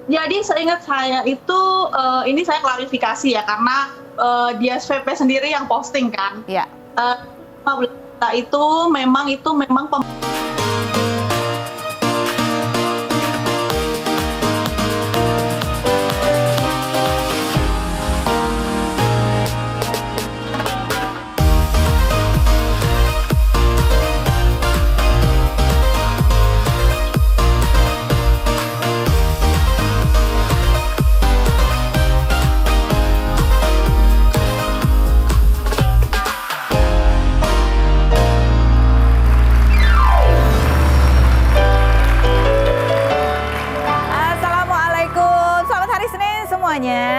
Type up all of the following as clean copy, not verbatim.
Jadi seingat saya itu, ini saya klarifikasi ya karena, dia SVP sendiri yang posting kan. Ya. 15 juta itu memang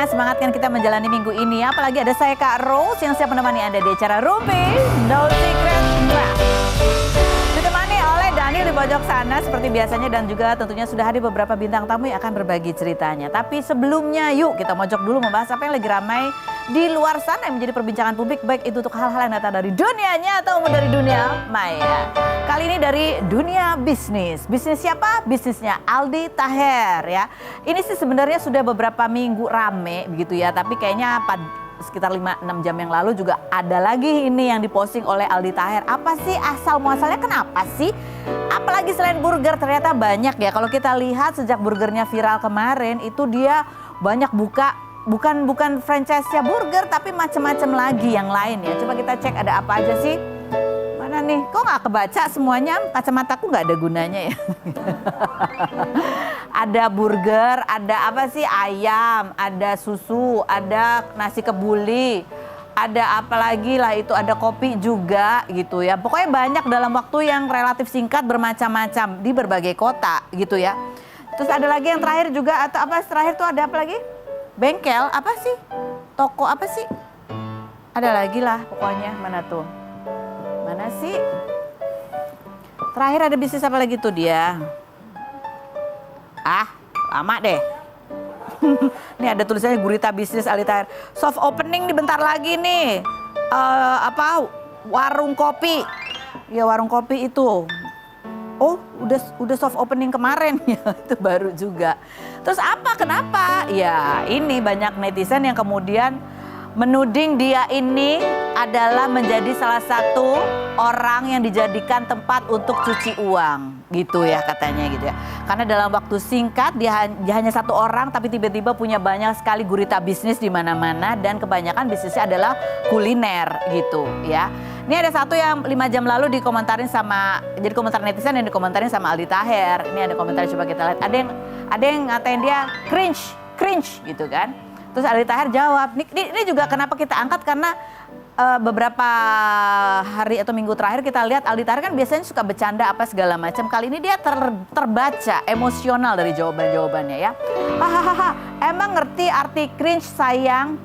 semangat kan kita menjalani minggu ini, apalagi ada saya Kak Rose yang siap menemani Anda di acara Rumpi No Secret. Ditemani oleh Daniel di pojok sana seperti biasanya, dan juga tentunya sudah hadir beberapa bintang tamu yang akan berbagi ceritanya. Tapi sebelumnya yuk kita mojok dulu membahas apa yang lagi ramai di luar sana yang menjadi perbincangan publik, baik itu untuk hal-hal yang datang dari dunia nyata maupun dari dunia maya. Kali ini dari dunia bisnis. Bisnis siapa? Bisnisnya Aldi Taher ya. Ini sih sebenarnya sudah beberapa minggu rame begitu ya, tapi kayaknya sekitar 5-6 jam yang lalu juga ada lagi ini yang diposting oleh Aldi Taher. Apa sih asal muasalnya, kenapa sih? Apalagi selain burger ternyata banyak ya. Kalau kita lihat sejak burgernya viral kemarin itu dia banyak buka bukan franchise-nya burger tapi macam-macam lagi yang lain ya. Coba kita cek ada apa aja sih. Mana nih? Kok nggak kebaca semuanya? Kacamataku nggak ada gunanya ya. Ada burger, ada apa sih, ayam, ada susu, ada nasi kebuli, ada apa lagi lah itu, ada kopi juga gitu ya. Pokoknya banyak dalam waktu yang relatif singkat, bermacam-macam di berbagai kota gitu ya. Terus ada lagi yang terakhir juga, atau apa terakhir tuh ada apa lagi? Bengkel apa sih? Toko apa sih? Ada lagi lah pokoknya, mana tuh? Mana sih? Terakhir ada bisnis apa lagi tuh dia? Lama deh. Nih ada tulisannya Gurita Bisnis Aldi Taher. Soft opening nih bentar lagi nih. Warung kopi. Ya warung kopi itu. Oh udah soft opening kemarin ya, itu baru juga. Terus apa, kenapa? Ya ini banyak netizen yang kemudian menuding dia ini adalah menjadi salah satu orang yang dijadikan tempat untuk cuci uang gitu ya katanya gitu ya. Karena dalam waktu singkat dia hanya satu orang tapi tiba-tiba punya banyak sekali gurita bisnis di mana-mana, dan kebanyakan bisnisnya adalah kuliner gitu ya. Ini ada satu yang 5 jam lalu dikomentarin sama, jadi komentar netizen yang dikomentarin sama Aldi Taher. Ini ada komentar, coba kita lihat. Ada yang ngatain dia cringe gitu kan. Terus Aldi Taher jawab, ini juga kenapa kita angkat karena beberapa hari atau minggu terakhir kita lihat Aldi Taher kan biasanya suka bercanda apa segala macam. Kali ini dia terbaca emosional dari jawaban-jawabannya ya. Hahaha, emang ngerti arti cringe sayang?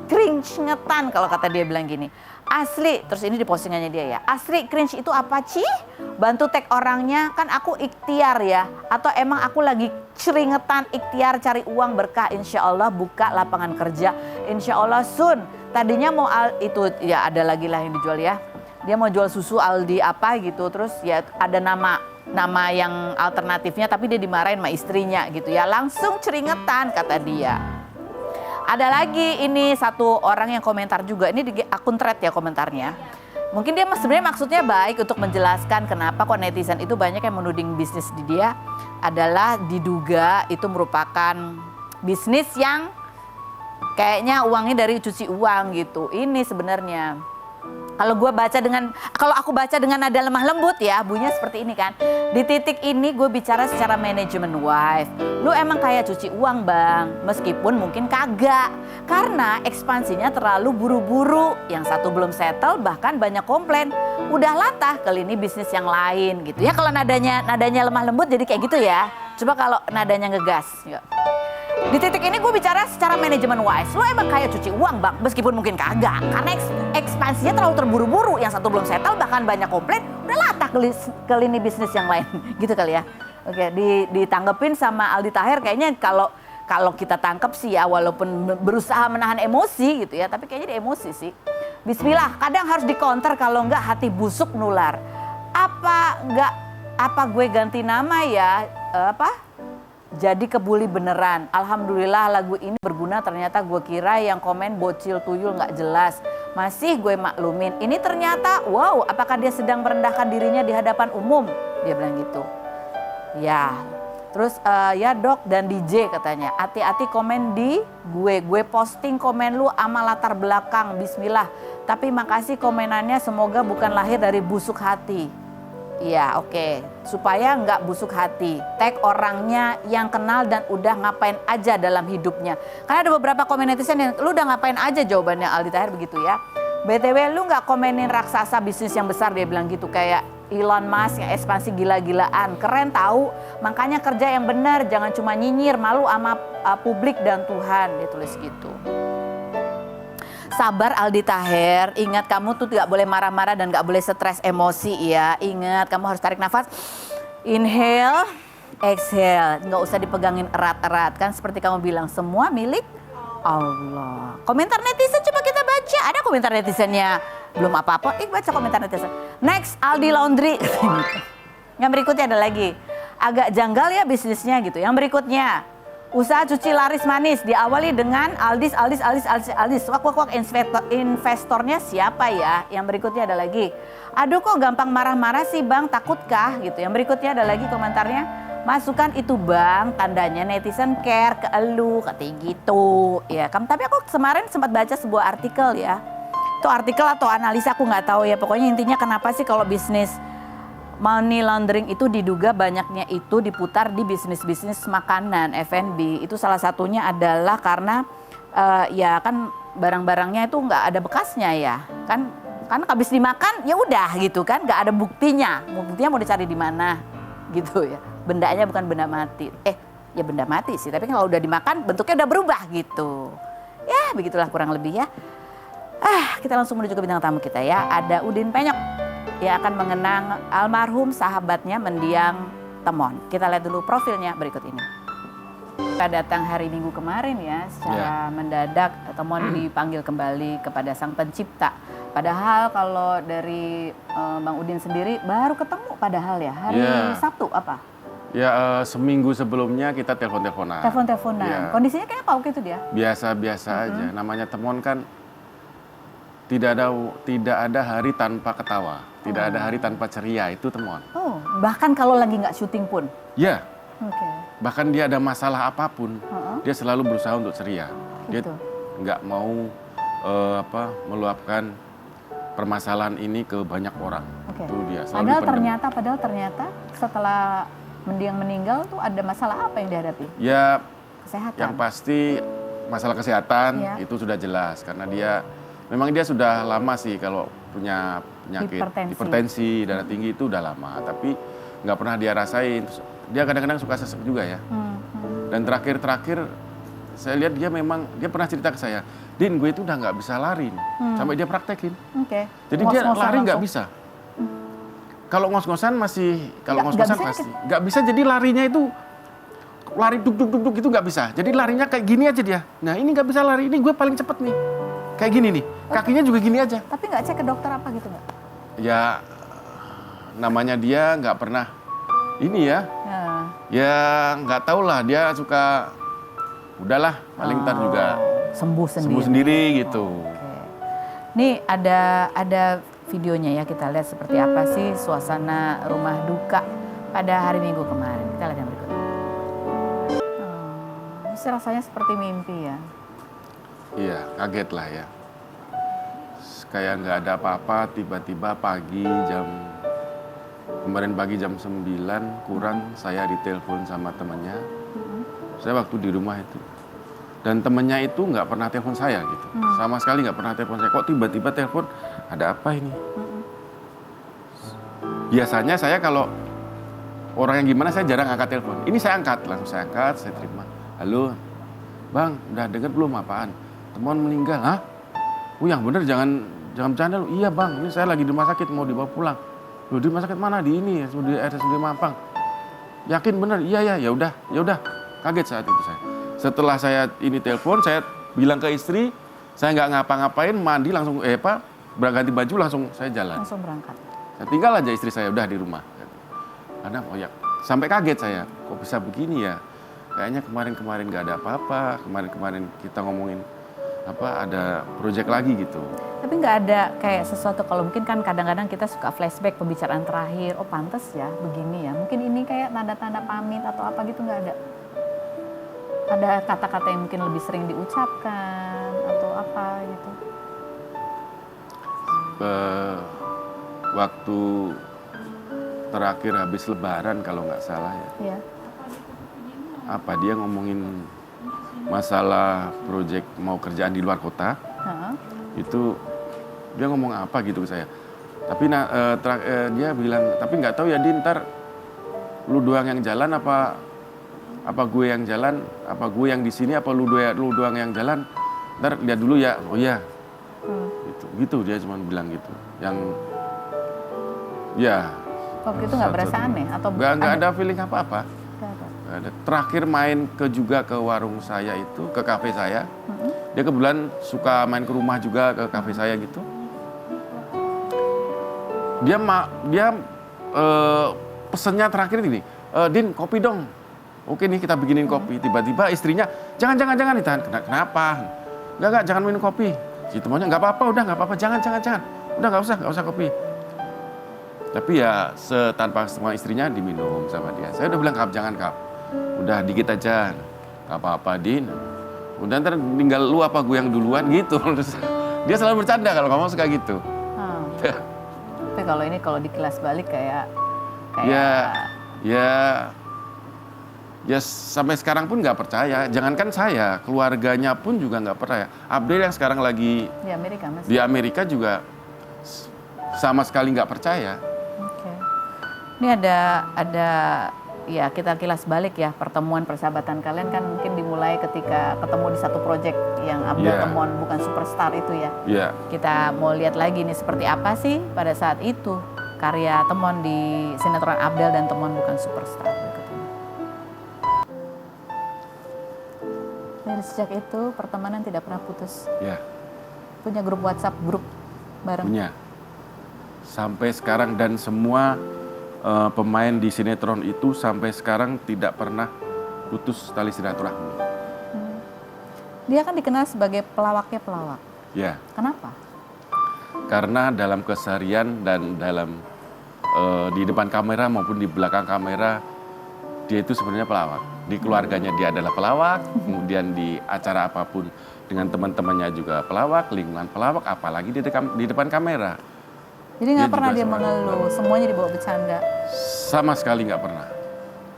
Cringe ngetan kalau kata dia bilang gini. Asli, terus ini di postingannya dia ya. Asli cringe itu apa Ci? Bantu tag orangnya, kan aku ikhtiar ya. Atau emang aku lagi ceringetan ikhtiar cari uang berkah, insya Allah buka lapangan kerja. Insya Allah sun. Tadinya mau itu ya ada lagi lah yang dijual ya. Dia mau jual susu Aldi apa gitu. Terus ya ada nama yang alternatifnya tapi dia dimarahin sama istrinya gitu ya. Langsung ceringetan kata dia. Ada lagi ini satu orang yang komentar juga, ini di akun thread ya komentarnya. Mungkin dia sebenarnya maksudnya baik untuk menjelaskan kenapa kok netizen itu banyak yang menuding bisnis di dia adalah diduga itu merupakan bisnis yang kayaknya uangnya dari cuci uang gitu. Ini sebenarnya kalau aku baca dengan nada lemah lembut ya, bunyinya seperti ini kan. Di titik ini gue bicara secara manajemen wife. Lu emang kayak cuci uang bang, meskipun mungkin kagak. Karena ekspansinya terlalu buru-buru. Yang satu belum settle bahkan banyak komplain. Udah latah kali ini bisnis yang lain gitu ya. Kalau nadanya lemah lembut jadi kayak gitu ya. Coba kalau nadanya ngegas. Yuk. Di titik ini gue bicara secara manajemen wise. Lo emang kayak cuci uang bang, meskipun mungkin kagak. Karena ekspansinya terlalu terburu-buru. Yang satu belum settle bahkan banyak komplain. Udah latah ke lini bisnis yang lain. Gitu kali ya. Oke, ditanggepin sama Aldi Taher kayaknya kalau kita tangkap sih ya, walaupun berusaha menahan emosi gitu ya. Tapi kayaknya dia emosi sih. Bismillah, kadang harus dikonter kalau enggak hati busuk nular. Apa gue ganti nama ya? jadi kebuli beneran. Alhamdulillah lagu ini berguna, ternyata gue kira yang komen bocil tuyul gak jelas. Masih gue maklumin. Ini ternyata, wow, apakah dia sedang merendahkan dirinya di hadapan umum? Dia bilang gitu. Ya, terus ya dok dan DJ katanya. Hati-hati komen di gue posting komen lu ama latar belakang, bismillah. Tapi makasih komenannya, semoga bukan lahir dari busuk hati. Iya oke, supaya nggak busuk hati. Tag orangnya yang kenal dan udah ngapain aja dalam hidupnya. Karena ada beberapa komen netizen yang lu udah ngapain aja, jawabannya Aldi Taher begitu ya. BTW lu nggak komenin raksasa bisnis yang besar, dia bilang gitu, kayak Elon Musk yang ekspansi gila-gilaan. Keren tahu, makanya kerja yang benar, jangan cuma nyinyir, malu sama publik dan Tuhan, dia tulis gitu. Sabar Aldi Taher, ingat kamu tuh tidak boleh marah-marah dan gak boleh stres emosi ya. Ingat kamu harus tarik nafas, inhale, exhale. Gak usah dipegangin erat-erat, kan seperti kamu bilang semua milik Allah. Komentar netizen coba kita baca, ada komentar netizennya. Belum apa-apa, baca komentar netizen. Next, Aldi Laundry. Yang berikutnya ada lagi, agak janggal ya bisnisnya gitu. Yang berikutnya, usaha cuci laris manis diawali dengan Aldis. Wak, investornya siapa ya? Yang berikutnya ada lagi. Aduh kok gampang marah-marah sih bang, takutkah gitu. Yang berikutnya ada lagi komentarnya. Masukkan itu bang, tandanya netizen care ke elu, katanya gitu. Ya kan, tapi aku kemarin sempat baca sebuah artikel ya. Itu artikel atau analisa aku nggak tahu ya. Pokoknya intinya kenapa sih kalau bisnis money laundering itu diduga banyaknya itu diputar di bisnis-bisnis makanan, F&B. Itu salah satunya adalah karena ya kan barang-barangnya itu nggak ada bekasnya ya. Kan habis dimakan ya udah gitu kan, nggak ada buktinya. Buktinya mau dicari di mana gitu ya. Bendanya bukan benda mati. Ya benda mati sih, tapi kalau udah dimakan bentuknya udah berubah gitu. Ya begitulah kurang lebih ya. Kita langsung menuju ke bintang tamu kita ya. Ada Udin Penyok. Dia akan mengenang almarhum sahabatnya mendiang Temon. Kita lihat dulu profilnya berikut ini. Kita datang hari Minggu kemarin ya, secara mendadak Temon dipanggil kembali kepada Sang Pencipta. Padahal kalau dari Bang Udin sendiri baru ketemu padahal ya, hari Sabtu apa? Ya seminggu sebelumnya kita telepon-teleponan. Telepon-teleponan. Ya. Kondisinya kayak apa waktu itu dia? Biasa-biasa aja. Namanya Temon kan tidak ada hari tanpa ketawa. Tidak ada hari tanpa ceria, itu Temon. Oh, bahkan kalau lagi nggak syuting pun? Ya. Okay. Bahkan dia ada masalah apapun, dia selalu berusaha untuk ceria. Gitu. Dia nggak mau meluapkan permasalahan ini ke banyak orang. Okay. Itu dia. Padahal ternyata setelah mendiang meninggal tuh ada masalah apa yang dihadapi? Ya, kesehatan. Yang pasti masalah kesehatan itu sudah jelas karena memang dia sudah lama sih kalau punya penyakit hipertensi, darah tinggi itu udah lama, tapi nggak pernah dia rasain. Dia kadang-kadang suka sesek juga ya. Dan terakhir saya lihat dia pernah cerita ke saya, Din, gue itu udah nggak bisa lari, sampai dia praktekin. Jadi dia lari nggak bisa. Kalau ngos-ngosan masih, nggak bisa. Jadi larinya itu lari duk itu nggak bisa. Jadi larinya kayak gini aja dia. Nah ini nggak bisa lari, ini gue paling cepet nih. Kayak gini nih, kakinya juga gini aja. Tapi nggak cek ke dokter apa gitu nggak? Ya, namanya dia nggak pernah ini ya. Ya nggak tahu lah, dia suka, udahlah paling ntar juga sembuh sendiri gitu. Nih ada videonya ya, kita lihat seperti apa sih suasana rumah duka pada hari Minggu kemarin. Kita lihat yang berikut. Ini rasanya seperti mimpi ya. Iya, kaget lah ya. Kayak nggak ada apa-apa, tiba-tiba kemarin pagi jam 9 kurang saya ditelepon sama temannya. Saya waktu di rumah itu. Dan temannya itu nggak pernah telepon saya gitu. Sama sekali nggak pernah telepon saya. Kok tiba-tiba telepon, ada apa ini? Biasanya saya kalau orang yang gimana saya jarang angkat telepon. Ini saya angkat, langsung saya angkat, saya terima. Halo, Bang, udah dengar belum apaan? Temon meninggal, hah? Yang bener jangan bercanda lu. Iya bang, ini saya lagi di rumah sakit mau dibawa pulang. Loh di rumah sakit mana? Di ini, di RSUD Mampang. Yakin bener? Iya ya udah. Kaget saat itu saya. Setelah saya ini telepon, saya bilang ke istri, saya nggak ngapa-ngapain, mandi langsung ganti baju langsung saya jalan. Langsung berangkat. Saya tinggal aja istri saya udah di rumah. Karena sampai kaget saya, kok bisa begini ya? kayaknya kemarin-kemarin nggak ada apa-apa, kemarin-kemarin kita ngomongin ada proyek lagi gitu. Tapi nggak ada kayak sesuatu, kalau mungkin kan kadang-kadang kita suka flashback pembicaraan terakhir, oh pantas ya begini ya, mungkin ini kayak tanda-tanda pamit atau apa gitu, nggak ada? Ada kata-kata yang mungkin lebih sering diucapkan atau apa gitu? Waktu terakhir habis Lebaran kalau nggak salah ya. Iya. Apa dia ngomongin masalah proyek mau kerjaan di luar kota, itu dia ngomong apa gitu ke saya. Tapi dia bilang, tapi nggak tahu ya Din, ntar lu doang yang jalan apa gue yang jalan, apa gue yang di sini, apa lu doang yang jalan, ntar lihat dulu ya. Oh iya, gitu dia cuma bilang gitu. Yang ya. Waktu itu nggak berasa aneh atau nggak ada feeling apa-apa. Terakhir main juga ke warung saya itu, ke kafe saya. Dia kebetulan suka main ke rumah juga, ke kafe saya gitu. Dia pesennya terakhir gini, Din kopi dong. Oke nih kita bikinin kopi. Tiba-tiba istrinya, jangan ditahan. Kenapa? Enggak, jangan minum kopi. Si temannya nggak apa-apa, udah nggak apa-apa, jangan. Udah nggak usah kopi. Tapi ya tanpa sama istrinya diminum sama dia. Saya udah bilang, jangan Kap. Udah dikit aja, gak apa-apa Din. Udah ntar tinggal lu apa gue yang duluan gitu. Terus dia selalu bercanda kalau ngomong suka gitu. Tapi kalau dikilas balik kayak ya sampai sekarang pun nggak percaya. Jangankan saya, keluarganya pun juga nggak percaya. Abdel yang sekarang lagi di Amerika juga sama sekali nggak percaya. Oke. Ini ada ya kita kilas balik ya, pertemuan persahabatan kalian kan mungkin dimulai ketika ketemu di satu proyek yang Abdel Temon bukan superstar itu ya. Kita mau lihat lagi nih seperti apa sih pada saat itu karya Temon di sinetron Abdel dan Temon bukan superstar. Dari sejak itu pertemanan tidak pernah putus. Punya grup WhatsApp bareng. Punya. Sampai sekarang dan semua pemain di sinetron itu sampai sekarang tidak pernah putus tali silaturahmi. Dia kan dikenal sebagai pelawaknya pelawak. Ya. Kenapa? Karena dalam keseharian dan dalam di depan kamera maupun di belakang kamera dia itu sebenarnya pelawak. Di keluarganya dia adalah pelawak, kemudian di acara apapun dengan teman-temannya juga pelawak, lingkungan pelawak, apalagi di depan kamera. Jadi nggak pernah dia mengeluh, semuanya dibawa bercanda? Sama sekali nggak pernah.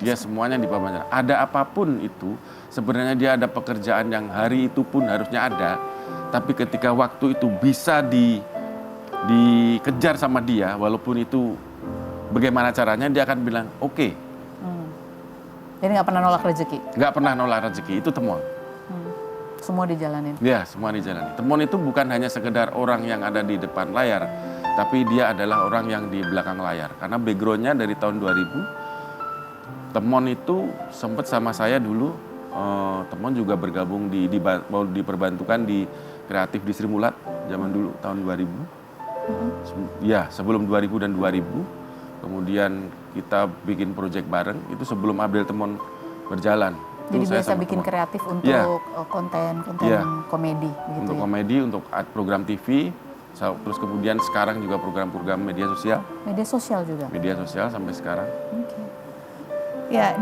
Dia semuanya dibawa bercanda. Ada apapun itu, sebenarnya dia ada pekerjaan yang hari itu pun harusnya ada, tapi ketika waktu itu bisa dikejar sama dia, walaupun itu bagaimana caranya, dia akan bilang oke. Jadi nggak pernah nolak rezeki? Nggak pernah nolak rezeki, itu Temon. Semua dijalanin? Ya, semua dijalanin. Temon itu bukan hanya sekedar orang yang ada di depan layar, tapi dia adalah orang yang di belakang layar. Karena background-nya dari tahun 2000, Temon itu sempat sama saya dulu, Temon juga bergabung mau diperbantukan di Kreatif di Sri Mulat, zaman dulu, tahun 2000. Ya, sebelum 2000 dan 2000. Kemudian kita bikin proyek bareng, itu sebelum Abdel Temon berjalan. Jadi biasa bikin kreatif untuk konten komedi begitu. Untuk komedi, untuk program TV, terus kemudian sekarang juga program-program media sosial. Media sosial juga? Media sosial sampai sekarang. Ya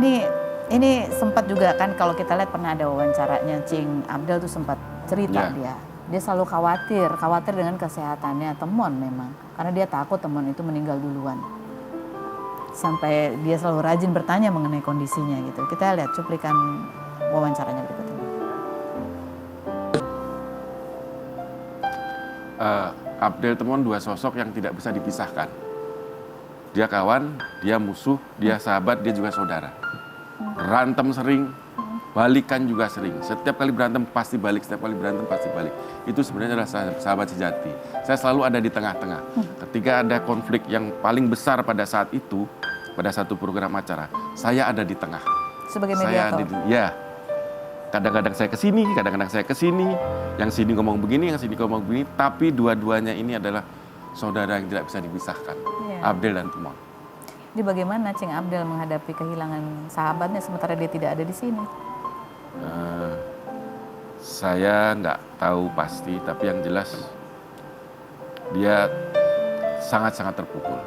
ini sempat juga kan kalau kita lihat pernah ada wawancaranya Cing Abdel tuh sempat cerita dia selalu khawatir dengan kesehatannya Temon memang. Karena dia takut Temon itu meninggal duluan. Sampai dia selalu rajin bertanya mengenai kondisinya gitu. Kita lihat cuplikan wawancaranya berikut ini. Abdel Temon dua sosok yang tidak bisa dipisahkan. Dia kawan, dia musuh, dia sahabat, dia juga saudara. Berantem sering, balikan juga sering. Setiap kali berantem pasti balik, setiap kali berantem pasti balik. Itu sebenarnya adalah sahabat sejati. Saya selalu ada di tengah-tengah. Ketika ada konflik yang paling besar pada saat itu, pada satu program acara, saya ada di tengah. Sebagai mediator? Kadang-kadang saya kesini, kadang-kadang saya kesini. Yang sini ngomong begini, yang sini ngomong begini. Tapi dua-duanya ini adalah saudara yang tidak bisa dipisahkan. Abdel dan Temon. Jadi bagaimana Cing Abdel menghadapi kehilangan sahabatnya sementara dia tidak ada di sini? Saya nggak tahu pasti, tapi yang jelas dia sangat-sangat terpukul.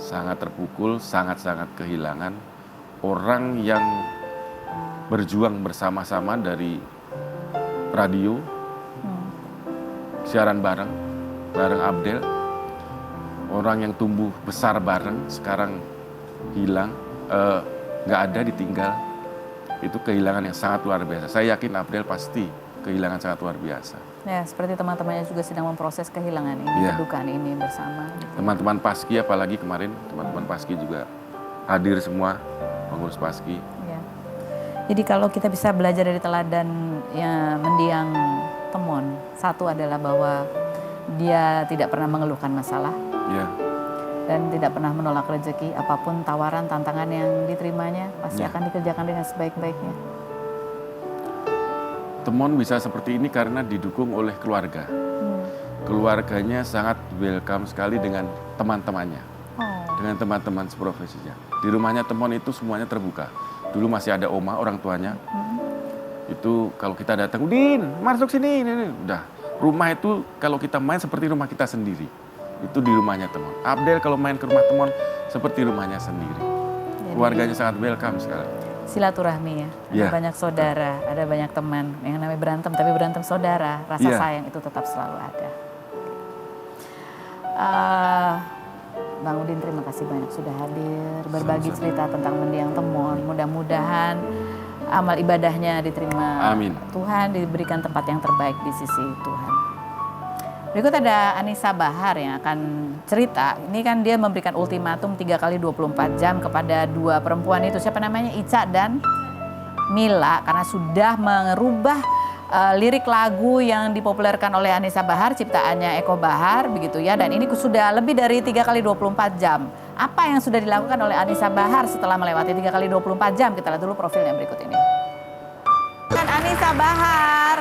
Sangat terpukul, sangat-sangat kehilangan orang yang berjuang bersama-sama dari radio, siaran bareng Abdel. Orang yang tumbuh besar bareng, sekarang hilang, nggak ada, ditinggal. Itu kehilangan yang sangat luar biasa. Saya yakin Abdel pasti kehilangan sangat luar biasa. Ya, seperti teman-temannya juga sedang memproses kehilangan ini, kedukaan ini bersama. Teman-teman Paski, apalagi kemarin teman-teman Paski juga hadir semua, pengurus Paski. Ya. Jadi kalau kita bisa belajar dari teladan ya, mendiang Temon, satu adalah bahwa dia tidak pernah mengeluhkan masalah. Ya. Dan tidak pernah menolak rezeki, apapun tawaran, tantangan yang diterimanya pasti akan dikerjakan dengan sebaik-baiknya. Temon bisa seperti ini karena didukung oleh keluarga. Keluarganya sangat welcome sekali dengan teman-temannya, dengan teman-teman seprofesinya. Di rumahnya Temon itu semuanya terbuka. Dulu masih ada oma, orang tuanya. Itu kalau kita datang, Udin, masuk sini, ini. Udah. Rumah itu kalau kita main seperti rumah kita sendiri. Itu di rumahnya Temon. Abdel kalau main ke rumah Temon seperti rumahnya sendiri. Jadi, keluarganya sangat welcome sekali. Silaturahmi ya. Ada banyak saudara, ada banyak teman. Yang namanya berantem, tapi berantem saudara. Rasa sayang itu tetap selalu ada. Bang Udin, terima kasih banyak sudah hadir. Berbagi cerita tentang mendiang Temon. Mudah-mudahan amal ibadahnya diterima. Amin. Tuhan, diberikan tempat yang terbaik di sisi Tuhan. Berikut ada Anissa Bahar yang akan cerita. Ini kan dia memberikan ultimatum 3 kali 24 jam kepada 2 perempuan itu. Siapa namanya? Ica dan Mila. Karena sudah merubah lirik lagu yang dipopulerkan oleh Anissa Bahar, ciptaannya Eko Bahar begitu ya. Dan ini sudah lebih dari 3 kali 24 jam. Apa yang sudah dilakukan oleh Anissa Bahar setelah melewati 3 kali 24 jam? Kita lihat dulu profilnya berikut ini. Kan Anissa Bahar.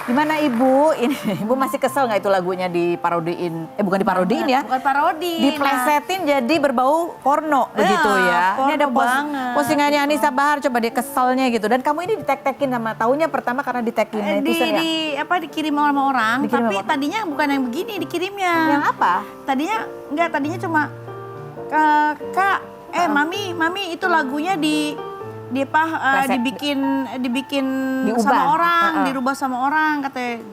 Gimana Ibu? Ini Ibu masih kesel nggak itu lagunya diparodiin? Bukan diparodiin ya? Bukan parodi. Diplesetin jadi berbau porno begitu ya. Ini ada postingannya Anissa Bahar, coba dia keselnya gitu. Dan kamu ini ditek-tekin sama, taunya pertama karena ditekin netizen ya? Dikirim sama orang, dikirim tapi apa? tadinya bukan yang begini dikirimnya. Yang apa? Tadinya cuma Kak, Mami itu lagunya dibikin Diubah. sama orang, dirubah sama orang, katanya.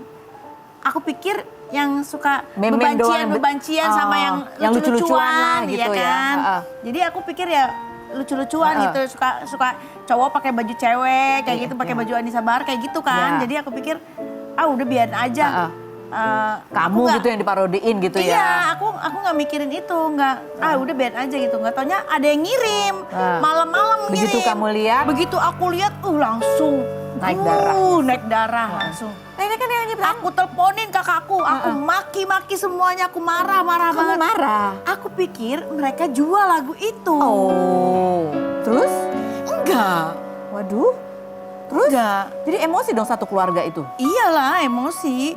Aku pikir yang suka bebancian sama yang lucu-lucuan gitu ya kan. Jadi aku pikir ya lucu-lucuan gitu, suka cowok pakai baju cewek kayak gitu, pakai baju Anissa Bahar kayak gitu kan. Jadi aku pikir udah biarin aja. Kamu gitu yang diparodiin gitu ya? Iya, aku nggak mikirin itu, udah biarin aja gitu. Nggak taunya ada yang ngirim, malam-malam ngirim. Begitu kamu lihat? Begitu aku lihat, langsung naik darah langsung. Nah ini kan yang nyiptain. Aku teleponin kakakku, aku maki-maki semuanya, aku marah banget. Kamu marah? Aku pikir mereka jual lagu itu. Oh, terus? Enggak. Waduh. Terus? Enggak. Jadi emosi dong satu keluarga itu? Iyalah, emosi.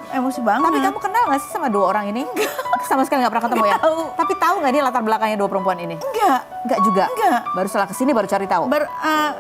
Emosi banget. Tapi kamu kenal gak sih sama 2 orang ini? Enggak. Sama sekali gak pernah ketemu ya? Tahu. Tapi tahu gak nih latar belakangnya 2 perempuan ini? Enggak. Enggak juga? Enggak. Baru setelah kesini baru cari tahu?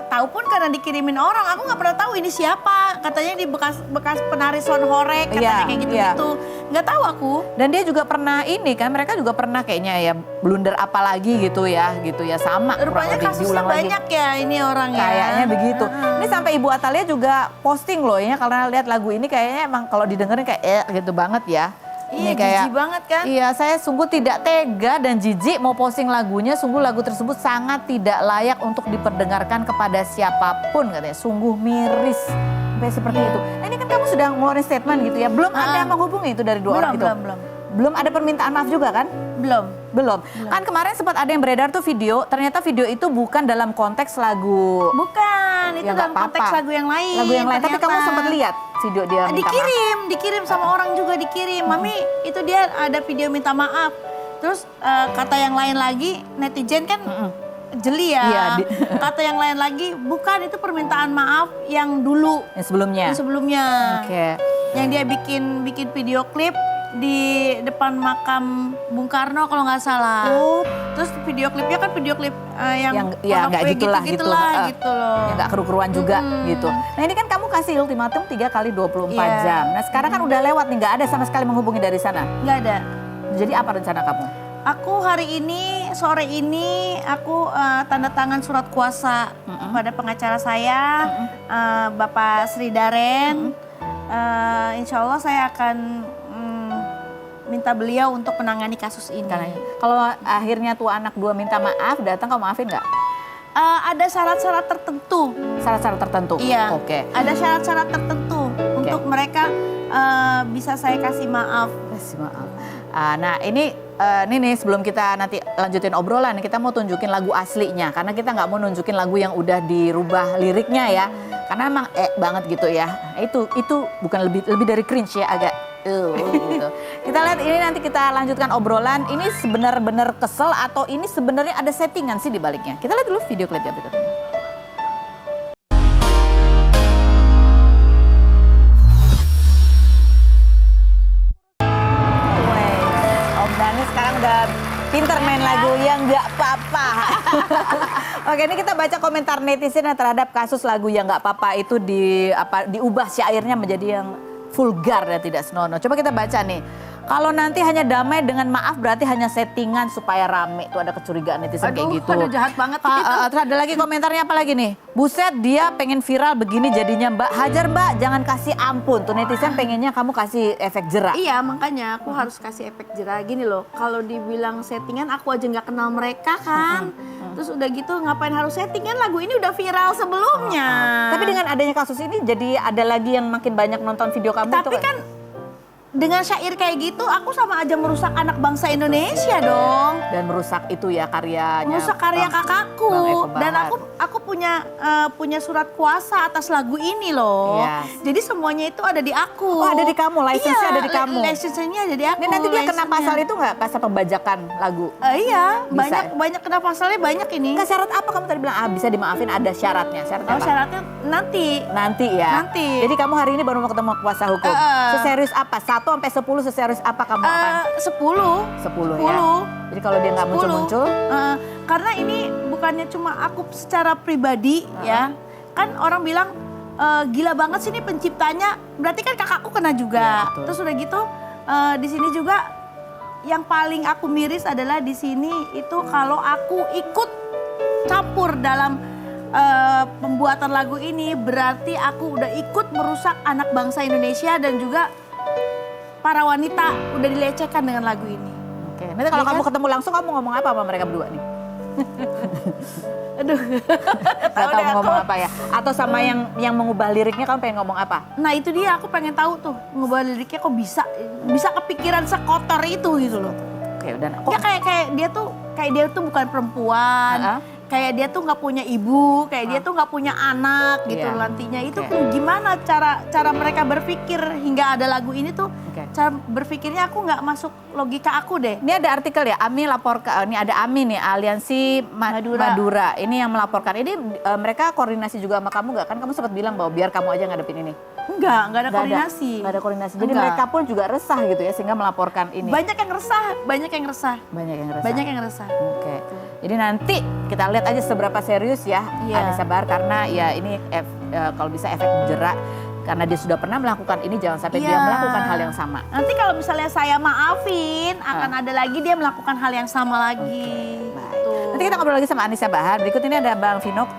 Tahu pun karena dikirimin orang, aku nggak pernah tahu ini siapa. Katanya di bekas penari Son Horek, katanya kayak gitu-gitu. Nggak tahu aku. Dan dia juga pernah ini kan, mereka juga pernah kayaknya ya blunder apa lagi gitu ya sama. Rupanya kasusnya banyak ya ini orangnya. Kayaknya begitu. Ini sampai Ibu Atalia juga posting loh ya, karena lihat lagu ini kayaknya emang kalau didengerin kayak gitu banget ya. Iya, jijik banget kan? Iya, saya sungguh tidak tega dan jijik mau posting lagunya. Sungguh lagu tersebut sangat tidak layak untuk diperdengarkan kepada siapapun katanya. Sungguh miris. Sampai seperti itu. Nah, ini kan kamu sudah ngeluarin statement gitu ya. Belum ada yang menghubungi itu dari 2 orang itu? Belum ada permintaan maaf juga kan? Belum. Kan kemarin sempat ada yang beredar tuh video, ternyata video itu bukan dalam konteks lagu. Bukan, itu dalam konteks lagu yang lain. Lagu yang lain, tapi kamu sempat lihat video dia minta dikirim sama orang juga dikirim. Mami, itu dia ada video minta maaf. Terus kata yang lain lagi, netizen kan jeli ya. Iya, kata yang lain lagi, bukan itu permintaan maaf yang dulu. Yang sebelumnya. Yang sebelumnya. Oke. Yang dia bikin video klip di depan makam Bung Karno kalau nggak salah. Terus video klipnya kan video klip yang ya nggak gitulah gitu loh. Yang nggak keru-keruan juga gitu. Nah ini kan kamu kasih ultimatum 3 kali 24 jam. Nah sekarang kan udah lewat nih, nggak ada sama sekali menghubungi dari sana. Nggak ada. Jadi apa rencana kamu? Aku hari ini, sore ini aku tanda tangan surat kuasa pada pengacara saya, Bapak Sri Daren. Insya Allah saya akan minta beliau untuk menangani kasus ini. Kalau akhirnya tuh anak 2 minta maaf, datang kamu maafin nggak? Ada syarat-syarat tertentu. Syarat-syarat tertentu? Iya. Oke. Ada syarat-syarat tertentu untuk mereka bisa saya kasih maaf. Kasih maaf. Nah ini nih sebelum kita nanti lanjutin obrolan, kita mau tunjukin lagu aslinya. Karena kita nggak mau nunjukin lagu yang udah dirubah liriknya ya. Karena emang banget gitu ya. Itu bukan lebih dari cringe ya, agak gitu. Kita lihat ini, nanti kita lanjutkan obrolan. Ini benar-benar kesel atau ini sebenarnya ada settingan sih di baliknya. Kita lihat dulu video klipnya berikut ini. Om Dani sekarang udah pinter main lagu yang nggak apa-apa. Oke, ini kita baca komentar netizen terhadap kasus lagu yang nggak apa-apa itu diubah syairnya menjadi yang vulgar dan tidak senonoh. Coba kita baca nih. Kalau nanti hanya damai dengan maaf berarti hanya settingan supaya rame. Tuh ada kecurigaan netizen kayak gitu. Aduh, jahat banget gitu. Terus ada lagi komentarnya apa lagi nih? Buset, dia pengen viral begini jadinya Mbak. Hajar Mbak, jangan kasih ampun. Tuh netizen pengennya kamu kasih efek jerak. Iya, makanya aku harus kasih efek jerak. Gini loh, kalau dibilang settingan aku aja nggak kenal mereka kan. Terus udah gitu ngapain harus settingan, lagu ini udah viral sebelumnya. Tapi dengan adanya kasus ini jadi ada lagi yang makin banyak nonton video kamu. Tapi kan dengan syair kayak gitu aku sama aja merusak anak bangsa Indonesia dong. Dan merusak itu ya karyanya. Merusak karya kakakku. Dan aku punya surat kuasa atas lagu ini loh. Yes. Jadi semuanya itu ada di aku. Oh, ada di kamu, license-nya ada di kamu. License-nya ada di aku. Ini nanti dia kena pasal itu nggak, pasal pembajakan lagu? Iya, banyak kena pasalnya, banyak ini. Nggak, syarat apa kamu tadi bilang bisa dimaafin, ada syaratnya. Syaratnya apa? Syaratnya nanti. Nanti ya. Nanti. Jadi kamu hari ini baru mau ketemu kuasa hukum. Seserius apa? 1 sampai 10 seserius apa kamu akan? 10 ya. Jadi kalau dia nggak muncul-muncul? Karena ini bukannya cuma aku secara pribadi ya. Kan orang bilang gila banget sih ini penciptanya. Berarti kan kakakku kena juga. Ya, terus udah gitu di sini juga yang paling aku miris adalah di sini itu kalau aku ikut campur dalam pembuatan lagu ini, berarti aku udah ikut merusak anak bangsa Indonesia dan juga para wanita udah dilecehkan dengan lagu ini. Oke, nanti kalau kamu ketemu langsung kamu ngomong apa sama mereka berdua nih? Aduh, Gak tahu ngomong apa ya? Atau sama yang mengubah liriknya kamu pengen ngomong apa? Nah itu dia, aku pengen tahu tuh mengubah liriknya kok bisa kepikiran sekotor itu gitu loh. Oke, dan ya kayak dia tuh bukan perempuan. Kayak dia tuh nggak punya ibu, kayak dia tuh nggak punya anak gitu nantinya. Itu gimana cara mereka berpikir hingga ada lagu ini tuh, cara berpikirnya aku nggak masuk logika aku deh. Ini ada artikel ya, Ami laporkan, ini ada Ami nih, Aliansi Madura. Ini yang melaporkan, ini mereka koordinasi juga sama kamu nggak? Kan kamu sempat bilang bahwa biar kamu aja ngadepin ini. Enggak ada koordinasi. Nggak ada koordinasi, jadi mereka pun juga resah gitu ya, sehingga melaporkan ini. Banyak yang resah. Oke. Jadi nanti kita lihat aja seberapa serius ya Anissa Bahar, karena ya ini kalau bisa efek jerak, karena dia sudah pernah melakukan ini, jangan sampai dia melakukan hal yang sama. Nanti kalau misalnya saya maafin, akan ada lagi dia melakukan hal yang sama lagi. Gitu. Nanti kita ngobrol lagi sama Anissa Bahar. Berikut ini ada Bang Vino,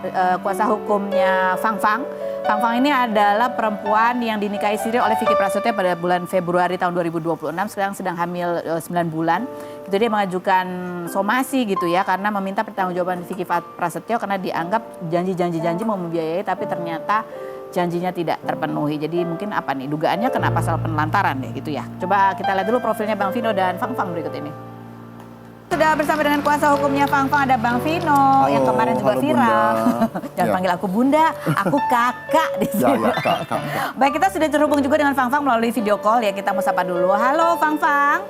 kuasa hukumnya Fang Fang. Fang Fang ini adalah perempuan yang dinikahi siri oleh Vicky Prasetyo pada bulan Februari tahun 2026, sekarang sedang hamil 9 bulan. Itu dia mengajukan somasi gitu ya, karena meminta pertanggungjawaban Vicky Prasetyo karena dianggap janji mau membiayai tapi ternyata janjinya tidak terpenuhi. Jadi mungkin apa nih, dugaannya kena pasal penelantaran deh gitu ya. Coba kita lihat dulu profilnya Bang Vino dan Fang Fang berikut ini. Sudah bersama dengan kuasa hukumnya Fang Fang, ada Bang Vino yang kemarin juga viral. Jangan panggil aku bunda, aku kakak di sini. Kakak. Baik, kita sudah terhubung juga dengan Fang Fang melalui video call ya. Kita mau sapa dulu. Halo Fang Fang.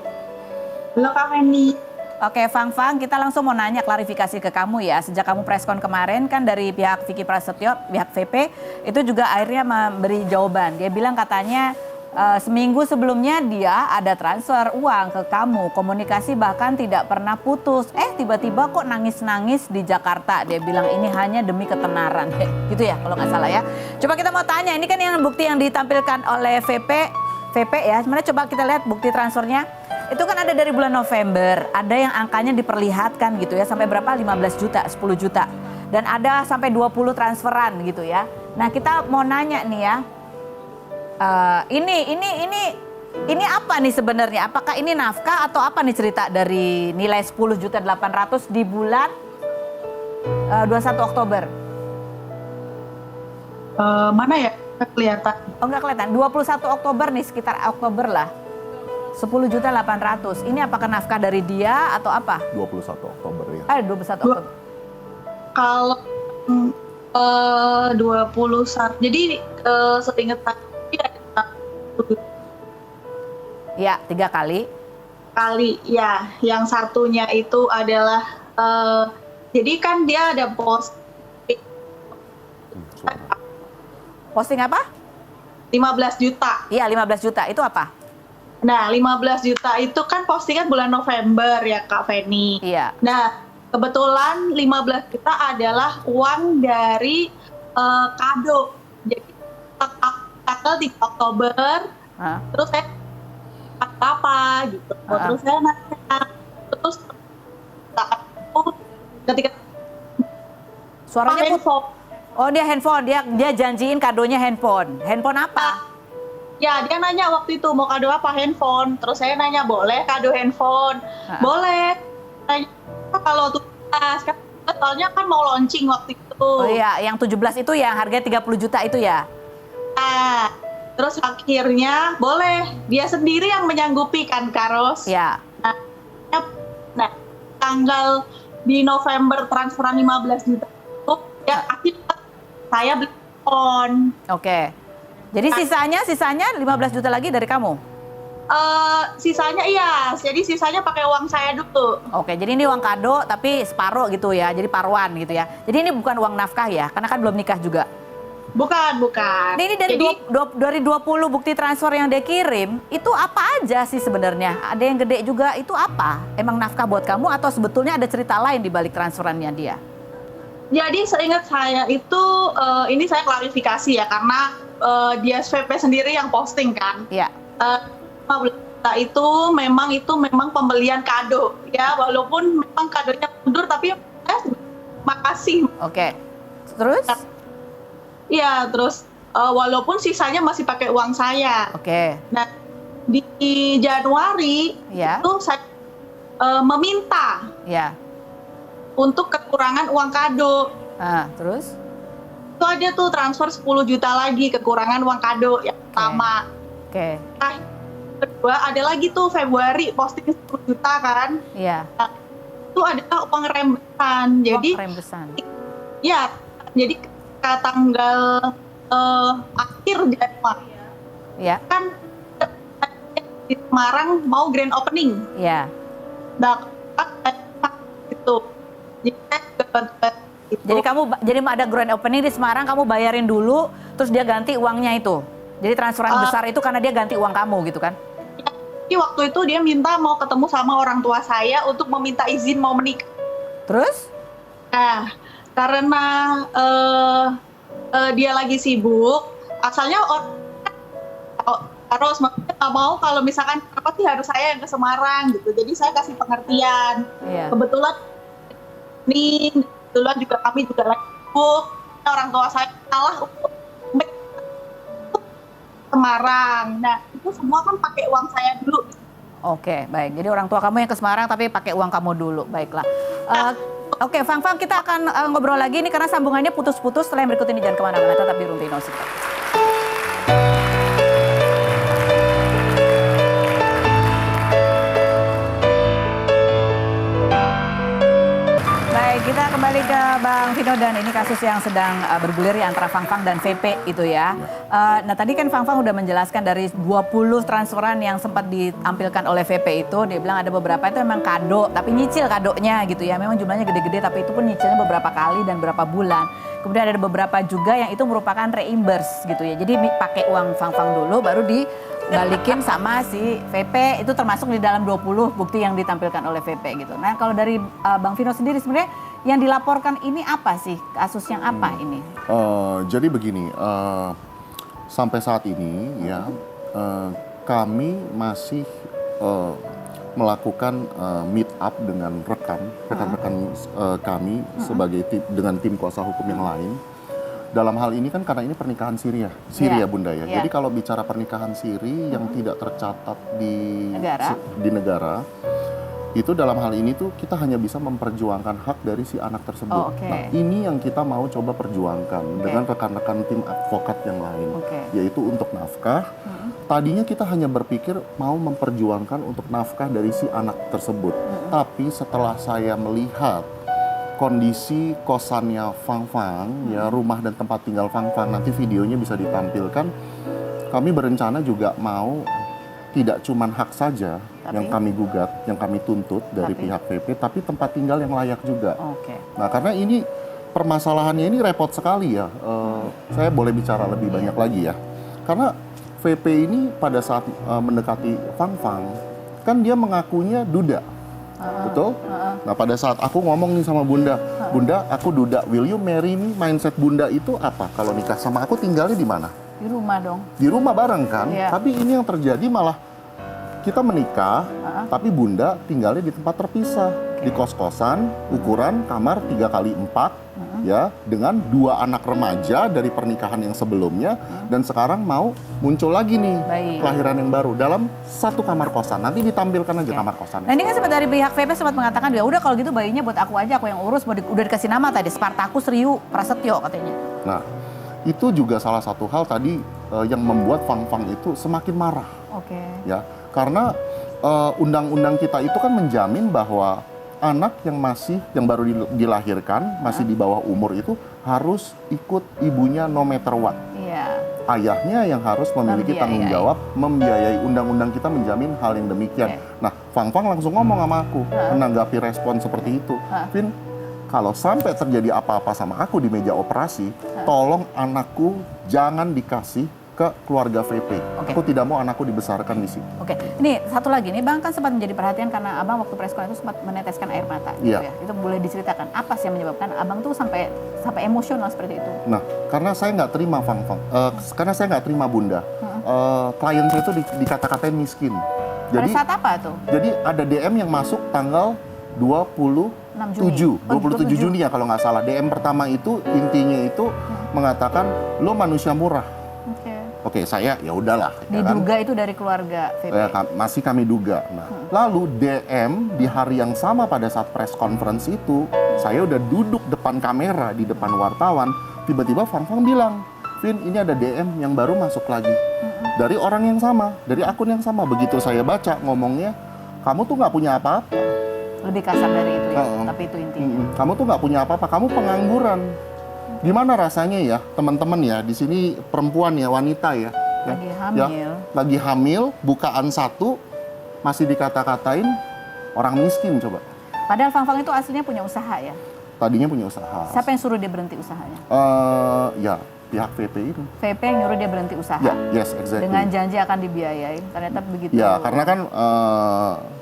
Halo Kak Feni. Oke Fang Fang, kita langsung mau nanya klarifikasi ke kamu ya. Sejak kamu preskon kemarin kan dari pihak Vicky Prasetyo, pihak VP itu juga akhirnya memberi jawaban. Dia bilang katanya seminggu sebelumnya dia ada transfer uang ke kamu, komunikasi bahkan tidak pernah putus. Tiba-tiba kok nangis-nangis di Jakarta. Dia bilang ini hanya demi ketenaran. Gitu ya kalau nggak salah ya. Coba kita mau tanya, ini kan yang bukti yang ditampilkan oleh VP ya. Sebenarnya coba kita lihat bukti transfernya. Itu kan ada dari bulan November, ada yang angkanya diperlihatkan gitu ya, sampai berapa? 15 juta, 10 juta. Dan ada sampai 20 transferan gitu ya. Nah kita mau nanya nih ya. Ini apa nih sebenarnya? Apakah ini nafkah atau apa nih cerita dari nilai 10.800.000 di bulan 21 Oktober? Mana ya? Kelihatan. Oh nggak kelihatan. 21 Oktober nih, sekitar Oktober lah. 10.800.000. Ini apakah nafkah dari dia atau apa? 21 Oktober ya. 21 Oktober. Kalau 21, jadi seingat saya Ya, 3 kali. Ya. Yang satunya itu adalah jadi kan dia ada Posting apa? 15 juta. Iya, 15 juta. Itu apa? Nah, 15 juta itu kan postingan bulan November ya Kak Feni. Iya. Nah, kebetulan 15 juta adalah uang dari kado. Jadi tanggal 3 Oktober, terus saya apa gitu. Terus saya nanya, terus ketika suaranya handphone. Oh, dia handphone, dia janjiin kadonya handphone. Handphone apa? Ya, dia nanya waktu itu mau kado apa, handphone. Terus saya nanya, boleh kado handphone? Boleh. Nanya, kalau tugas, kan soalnya kan mau launching waktu itu. Oh iya, yang 17 itu yang harganya 30 juta itu ya? Nah, terus akhirnya boleh. Dia sendiri yang menyanggupi kan, Karos? Ya. Nah, tanggal di November transferan 15 juta itu, ya akhirnya saya beli handphone. Oke. Jadi sisanya 15 juta lagi dari kamu? Sisanya iya, jadi sisanya pakai uang saya dulu. Oke, jadi ini uang kado tapi separuh gitu ya, jadi paruan gitu ya. Jadi ini bukan uang nafkah ya, karena kan belum nikah juga. Bukan. Nah, ini dari dari 20 bukti transfer yang dia kirim, itu apa aja sih sebenarnya? Ada yang gede juga, itu apa? Emang nafkah buat kamu atau sebetulnya ada cerita lain di balik transferannya dia? Jadi seingat saya itu, ini saya klarifikasi ya, karena dia VP sendiri yang posting kan. Iya. 15 juta itu memang pembelian kado ya, walaupun memang kadonya mundur tapi makasih. Oke. Terus? Iya, terus walaupun sisanya masih pakai uang saya. Oke. Nah, di Januari itu saya meminta untuk kekurangan uang kado. Terus? Itu ada tuh transfer 10 juta lagi kekurangan uang kado yang pertama. Oke. Nah, kedua ada lagi tuh Februari posting 10 juta kan. Iya. Nah, itu adalah uang rembesan. Jadi rembesan. Ya, jadi ke tanggal akhir Januari. Iya. Kan di Semarang mau grand opening. Iya. Nah, itu. Jadi jadi ada grand opening di Semarang, kamu bayarin dulu, terus dia ganti uangnya itu. Jadi transferan besar itu karena dia ganti uang kamu gitu kan? Jadi waktu itu dia minta mau ketemu sama orang tua saya untuk meminta izin mau menikah. Terus? Nah, karena dia lagi sibuk, asalnya harus nggak mau kalau misalkan apa sih harus saya yang ke Semarang gitu. Jadi saya kasih pengertian. Iya. Kebetulan juga kami juga lagi sibuk. Orang tua saya salah untuk Semarang. Nah, itu semua kan pakai uang saya dulu. Oke, baik. Jadi orang tua kamu yang ke Semarang tapi pakai uang kamu dulu. Baiklah. Oke, Fang, kita akan ngobrol lagi ini karena sambungannya putus-putus. Setelah yang berikut ini jangan kemana-mana, tetap di Runtino Secret. Kita kembali ke Bang Vino dan ini kasus yang sedang bergulir ya antara Fang dan VP itu ya. Nah tadi kan Fang udah menjelaskan dari 20 transferan yang sempat ditampilkan oleh VP itu, dia bilang ada beberapa itu memang kado, tapi nyicil kadonya gitu ya. Memang jumlahnya gede-gede tapi itu pun nyicilnya beberapa kali dan berapa bulan. Kemudian ada beberapa juga yang itu merupakan reimburse gitu ya. Jadi pakai uang Fang dulu baru dibalikin sama si VP, itu termasuk di dalam 20 bukti yang ditampilkan oleh VP gitu. Nah, kalau dari Bang Vino sendiri sebenarnya yang dilaporkan ini apa sih? Kasus yang apa ini? Jadi begini, sampai saat ini ya kami masih melakukan meet up dengan rekan-rekan kami sebagai dengan tim kuasa hukum yang lain. Dalam hal ini kan karena ini pernikahan Siri Bunda ya. Jadi kalau bicara pernikahan Siri yang tidak tercatat di negara, itu dalam hal ini tuh kita hanya bisa memperjuangkan hak dari si anak tersebut. Nah, ini yang kita mau coba perjuangkan dengan rekan-rekan tim advokat yang lain, yaitu untuk nafkah. Tadinya kita hanya berpikir mau memperjuangkan untuk nafkah dari si anak tersebut. Tapi setelah saya melihat kondisi kosannya Fang, ya rumah dan tempat tinggal Fang, nanti videonya bisa ditampilkan. Kami berencana juga mau tidak cuma hak saja yang kami gugat, yang kami tuntut dari pihak VP, tapi tempat tinggal yang layak juga. Nah, karena ini permasalahannya ini repot sekali ya. Saya boleh bicara lebih banyak lagi ya. Karena VP ini pada saat mendekati Fang, kan dia mengakunya duda. Betul? Nah, pada saat aku ngomong nih sama Bunda, Bunda, aku duda, will you marry me? Mindset Bunda itu apa? Kalau nikah sama aku tinggalnya di mana? Di rumah dong. Di rumah bareng kan? Tapi ini yang terjadi malah kita menikah, tapi Bunda tinggalnya di tempat terpisah. Di kos-kosan, ukuran kamar 3x4, ya, dengan 2 anak remaja dari pernikahan yang sebelumnya, dan sekarang mau muncul lagi nih kelahiran yang baru dalam satu kamar kosan. Nanti ditampilkan aja kamar kosan. Nah, ini kan sempat dari pihak VP sempat mengatakan, ya udah kalau gitu bayinya buat aku aja, aku yang urus. Udah dikasih nama tadi, Spartacus Riu Prasetyo katanya. Nah, itu juga salah satu hal tadi yang membuat Fang itu semakin marah. Ya, karena undang-undang kita itu kan menjamin bahwa anak yang baru dilahirkan, masih di bawah umur itu harus ikut ibunya no matter what. Ayahnya yang harus memiliki tanggung jawab membiayai. Undang-undang kita menjamin hal yang demikian. Nah, Fang langsung ngomong sama aku, menanggapi respon seperti itu. Vin, kalau sampai terjadi apa-apa sama aku di meja operasi, tolong anakku jangan dikasih ke keluarga VP. Aku tidak mau anakku dibesarkan di sini. Ini satu lagi nih, Bang kan sempat menjadi perhatian karena Abang waktu preskon itu sempat meneteskan air mata gitu ya. Itu boleh diceritakan apa sih yang menyebabkan Abang tuh sampai emosional seperti itu? Nah, karena saya nggak terima karena saya nggak terima Bunda. Klien saya itu dikata-katain miskin. Jadi, pada saat apa tuh? Jadi ada DM yang masuk tanggal 27 Juni ya kalau nggak salah. DM pertama itu intinya itu mengatakan lo manusia murah. Oke, saya ya udahlah. Diduga itu dari keluarga VP. Masih kami duga. Nah, lalu DM di hari yang sama pada saat press conference itu, saya udah duduk depan kamera di depan wartawan, tiba-tiba Fang bilang, Vin, ini ada DM yang baru masuk lagi dari orang yang sama, dari akun yang sama. Begitu saya baca ngomongnya, kamu tuh nggak punya apa-apa. Lebih kasar dari itu ya, tapi itu intinya. Kamu tuh nggak punya apa-apa, kamu pengangguran. Gimana rasanya ya teman-teman ya, di sini perempuan ya, wanita ya, lagi hamil, lagi hamil, bukaan 1 masih dikata-katain orang miskin coba. Padahal Fang itu aslinya punya usaha ya? Tadinya punya usaha. Siapa yang suruh dia berhenti usahanya? Ya pihak VP itu. VP yang nyuruh dia berhenti usaha? Yes, exactly. Dengan janji akan dibiayain, ternyata begitu. Ya, karena kan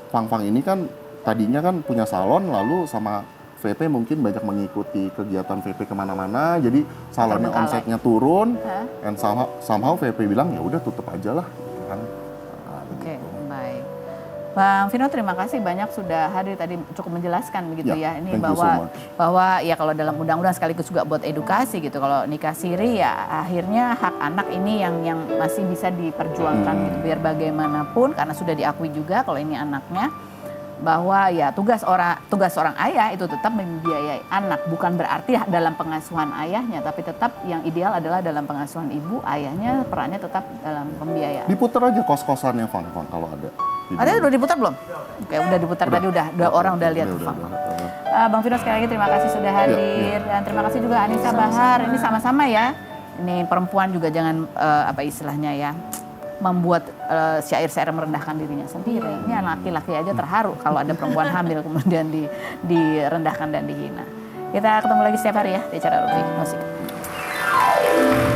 Fang ini kan tadinya kan punya salon, lalu sama VP mungkin banyak mengikuti kegiatan VP kemana-mana, jadi salonnya omsetnya turun, dan somehow VP bilang ya udah tutup aja lah. Baik. Bang Vino, terima kasih banyak sudah hadir tadi, cukup menjelaskan begitu ya. Ini bahwa ya kalau dalam undang-undang sekaligus juga buat edukasi gitu. Kalau nikah siri ya akhirnya hak anak ini yang masih bisa diperjuangkan gitu, biar bagaimanapun karena sudah diakui juga kalau ini anaknya. Bahwa ya tugas seorang ayah itu tetap membiayai anak, bukan berarti dalam pengasuhan ayahnya, tapi tetap yang ideal adalah dalam pengasuhan ibu, ayahnya perannya tetap dalam pembiayaan. Diputar aja kos-kosannya Fang kalau ada. Ada udah diputar belum? Oke, udah diputar tadi, udah orang udah lihat Fang. Bang Vino sekali lagi terima kasih sudah hadir dan terima kasih juga Anissa Bahar. Ini sama-sama ya. Ini perempuan juga jangan apa istilahnya ya, membuat syair-syair merendahkan dirinya sendiri. Ini laki-laki aja terharu kalau ada perempuan hamil kemudian direndahkan dan dihina. Kita ketemu lagi setiap hari ya di acara Rupi Musik. kasih.